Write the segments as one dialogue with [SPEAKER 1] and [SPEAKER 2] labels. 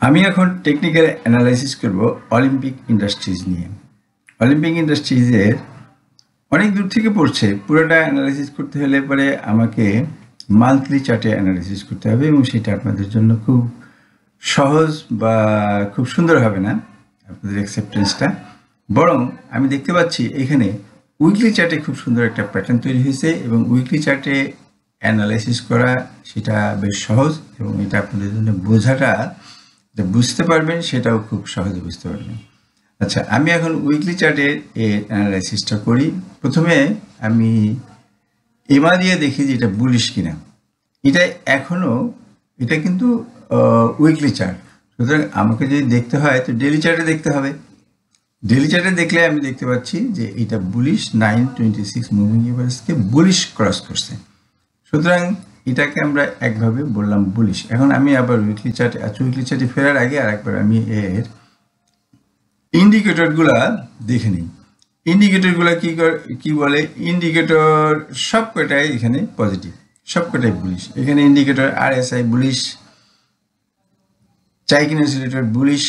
[SPEAKER 1] আমি এখন technical analysis করব অলিম্পিক ইন্ডাস্ট্রিজ নিয়ে। অলিম্পিক ইন্ডাস্ট্রিজের অনেক দূর থেকে পড়ছে, পুরোটা অ্যানালাইসিস করতে হলে পরে আমাকে মান্থলি চার্টে অ্যানালাইসিস করতে হবে এবং সেটা আপনাদের জন্য খুব সহজ বা খুব সুন্দর হবে না আপনাদের অ্যাকসেপ্টেন্সটা। বরং আমি দেখতে পাচ্ছি এখানে উইকলি চার্টে খুব সুন্দর একটা প্যাটার্ন তৈরি হয়েছে এবং উইকলি চার্টে অ্যানালাইসিস করা সেটা বেশ সহজ এবং এটা আপনাদের জন্য বোঝাটা বুঝতে পারবেন সেটাও খুব সহজে বুঝতে পারবেন। আচ্ছা, আমি এখন উইকলি চার্টের এর অ্যানালাইসিসটা করি। প্রথমে আমি এমা দিয়ে দেখি যে এটা বুলিশ কিনা। এটা কিন্তু উইকলি চার্ট, সুতরাং আমাকে যদি দেখতে হয় তো ডেলি চার্টে দেখতে হবে। ডেলি চার্টে দেখলে আমি দেখতে পাচ্ছি যে এটা বুলিশ 926 মুভিং এভারেজকে বুলিশ ক্রস করছে, সুতরাং এটাকে আমরা একভাবে বললাম বুলিশ। এখন আমি আবার উইকলি চার্টে ফেরার আগে আরেকবার আমি এর ইন্ডিকেটরগুলা দেখে নিই। ইন্ডিকেটরগুলা কি বলে? ইন্ডিকেটর সবকটাই এখানে পজিটিভ, সবকটাই বুলিশ। এখানে indicator RSI bullish, Chaikin oscillator bullish,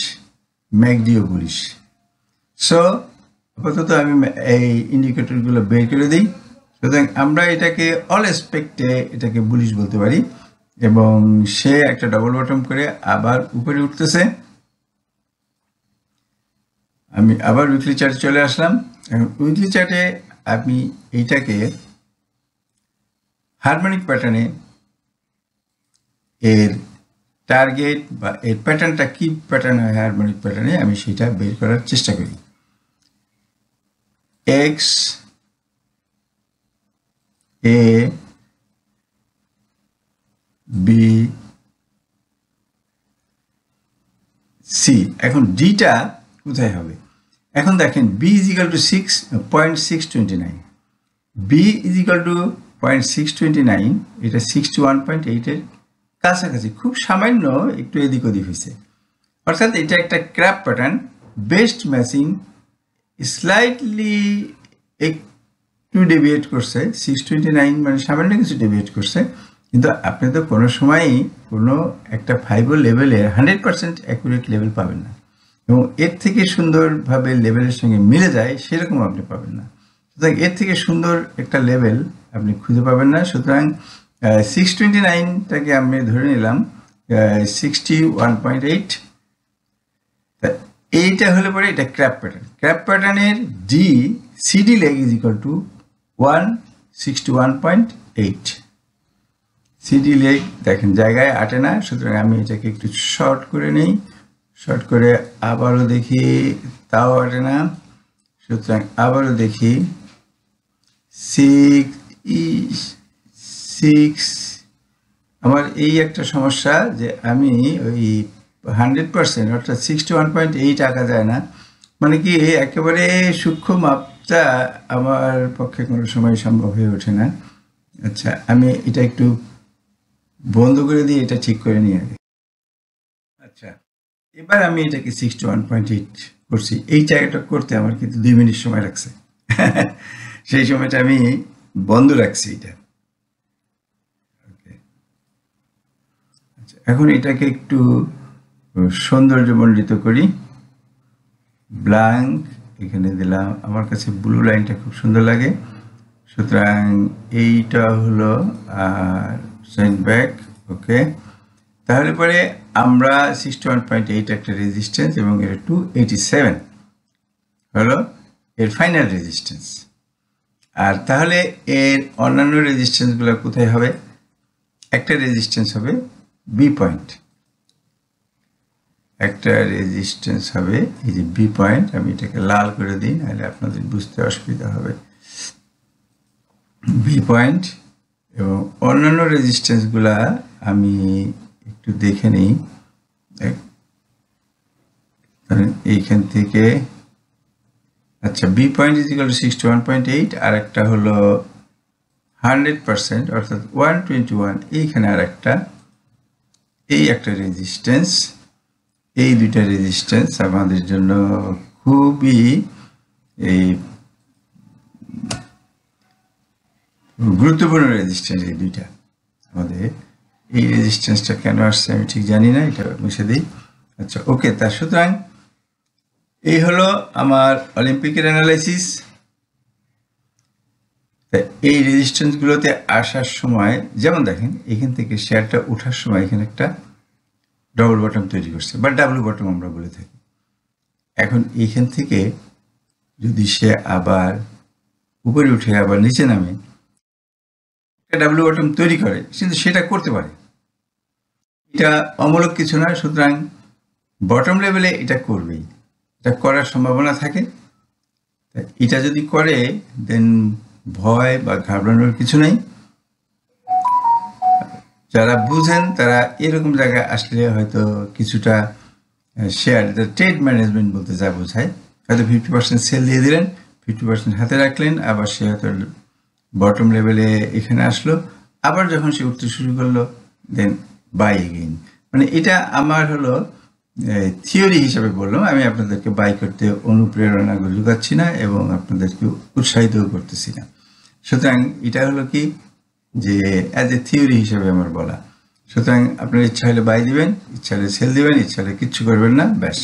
[SPEAKER 1] MACD bullish. So আপাতত আমি এই ইন্ডিকেটরগুলো বের করে দিই, সুতরাং আমরা এটাকে অল এসপেক্টে এটাকে বুলিশ বলতে পারি। এবং সে একটা ডবল বটম করে আবার উপরে উঠতেছে। আমি আবার উইকলি চার্টে চলে আসলাম। এখন উইকলি চার্টে আমি এইটাকে হারমোনিক প্যাটার্নে এর টার্গেট বা এর প্যাটার্নটা কি প্যাটার্ন হয় হারমোনিক প্যাটার্নে আমি সেটা বের করার চেষ্টা করি। X A B C. এখন ডিটা কোথায় হবে? এখন দেখেন B is equal to 6.629, B is equal to 0.629, এটা 61.8 এর কাছাকাছি, খুব সামান্য একটু এদিক ওদিক হয়েছে। অর্থাৎ এটা একটা crap pattern, best matching slightly একটু ডেভিয়েট করছে। 629 মানে সামান্য কিছু ডেভিয়েট করছে, কিন্তু আপনি তো কোনো সময়ই কোনো একটা ফাইবার লেভেলের 100% অ্যাকুরেট লেভেল পাবেন না, এবং এর থেকে সুন্দরভাবে লেভেলের সঙ্গে মিলে যায় সেরকম আপনি পাবেন না। সুতরাং এর থেকে সুন্দর একটা লেভেল আপনি খুঁজে পাবেন না। সুতরাং 629টাকে আমি ধরে নিলাম 61.8। এইটা হলে পরে এটা ক্র্যাপ প্যাটার্ন। ক্র্যাপ প্যাটার্নের CD leg is equal two 161.8। CD leg দেখেন জায়গায় আটে না, সুতরাং আমি এটাকে একটু শর্ট করে নিই। শর্ট করে আবারও দেখি, তাও আটে না, সুতরাং আবারও দেখি 6। আমার এই একটা সমস্যা যে আমি ওই 100% অর্থাৎ 61.8 আঁকা যায় না, মানে কি একেবারে সূক্ষ্ম মাপটা আমার পক্ষে কোনো সময় সম্ভব হয়ে ওঠে না। আচ্ছা, আমি এটা একটু বন্ধ করে দিয়ে এটা ঠিক করে নিয়ে আগে। আচ্ছা, এবার আমি এটাকে 61.8 করছি। এই জায়গাটা করতে আমার কিন্তু 2 মিনিট সময় লাগছে। সেই সময়টা আমি বন্ধ রাখছি এটা। আচ্ছা, এখন এটাকে একটু সৌন্দর্যমণ্ডিত করি। ব্ল্যাঙ্ক এখানে দিলাম, আমার কাছে ব্লু লাইনটা খুব সুন্দর লাগে, সুতরাং এইটা হলো আর সেন্টব্যাক। ওকে, তাহলে পরে আমরা 61.8 একটা রেজিস্ট্যান্স এবং এটা 287 হলো এর ফাইনাল রেজিস্ট্যান্স। আর তাহলে এর অন্যান্য রেজিস্ট্যান্সগুলো কোথায় হবে? একটা রেজিস্ট্যান্স হবে বি পয়েন্ট, একটা রেজিস্ট্যান্স হবে এই যে বি পয়েন্ট। আমি এটাকে লাল করে দিই, নাহলে আপনাদের বুঝতে অসুবিধা হবে। বি পয়েন্ট এবং অন্যান্য রেজিস্ট্যান্সগুলা আমি একটু দেখে নিই। এইখান থেকে আচ্ছা, B point is equal to 61.8, আর একটা হলো 100% অর্থাৎ 121। এইখানে আর একটা, এই একটা রেজিস্ট্যান্স। এই দুইটা রেজিস্ট্যান্স আমাদের জন্য খুবই এই গুরুত্বপূর্ণ রেজিস্ট্যান্স। এই দুইটা আমাদের, এই রেজিস্ট্যান্সটা কেন আসছে আমি ঠিক জানি না, এটা মুছে দিই। আচ্ছা, ওকে। তা সুতরাং এই হলো আমার অলিম্পিকের অ্যানালাইসিস। তা এই রেজিস্ট্যান্সগুলোতে আসার সময় যেমন দেখেন এখান থেকে শেয়ারটা ওঠার সময় এখানে একটা ডবল বটম তৈরি করছে বা ডাবল বটম আমরা বলে থাকি। এখন এইখান থেকে যদি সে আবার উপরে উঠে আবার নিচে নামে ডাবল বটম তৈরি করে, কিন্তু সেটা করতে পারে, এটা অমূলক কিছু না। সুতরাং বটম লেভেলে এটা করবেই, এটা করার সম্ভাবনা থাকে। এটা যদি করে দেন ভয় বা ঘাবড়ানোর কিছু নেই। যারা বুঝেন তারা এরকম জায়গায় আসলে হয়তো কিছুটা শেয়ার, এটা ট্রেড ম্যানেজমেন্ট বলতে যা বোঝায়, হয়তো 50% সেল দিয়ে দিলেন, 50% হাতে রাখলেন, আবার সে হয়তো বটম লেভেলে এখানে আসলো, আবার যখন সে উঠতে শুরু করলো দেন বাই এগেইন। মানে এটা আমার হলো থিওরি হিসাবে বললাম, আমি আপনাদেরকে বাই করতে অনুপ্রেরণা যোগাচ্ছি না এবং আপনাদেরকে উৎসাহিতও করতেছি না। সুতরাং এটা হলো কি যে অ্যাজ এ থিওরি হিসাবে আমার বলা। সুতরাং আপনার ইচ্ছা হলে বাই দিবেন, ইচ্ছা হলে সেল দিবেন, ইচ্ছা হলে কিচ্ছু করবেন না, ব্যাস।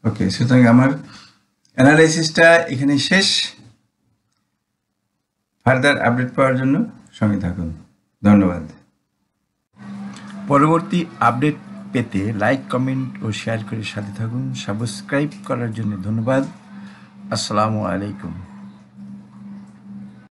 [SPEAKER 1] ওকে, সুতরাং আমার অ্যানালাইসিসটা এখানে শেষ। ফার্দার আপডেট পাওয়ার জন্য সঙ্গে থাকুন। ধন্যবাদ। পরবর্তী আপডেট পেতে লাইক, কমেন্ট ও শেয়ার করে সাথে থাকুন। সাবস্ক্রাইব করার জন্য ধন্যবাদ। আসসালামু আলাইকুম।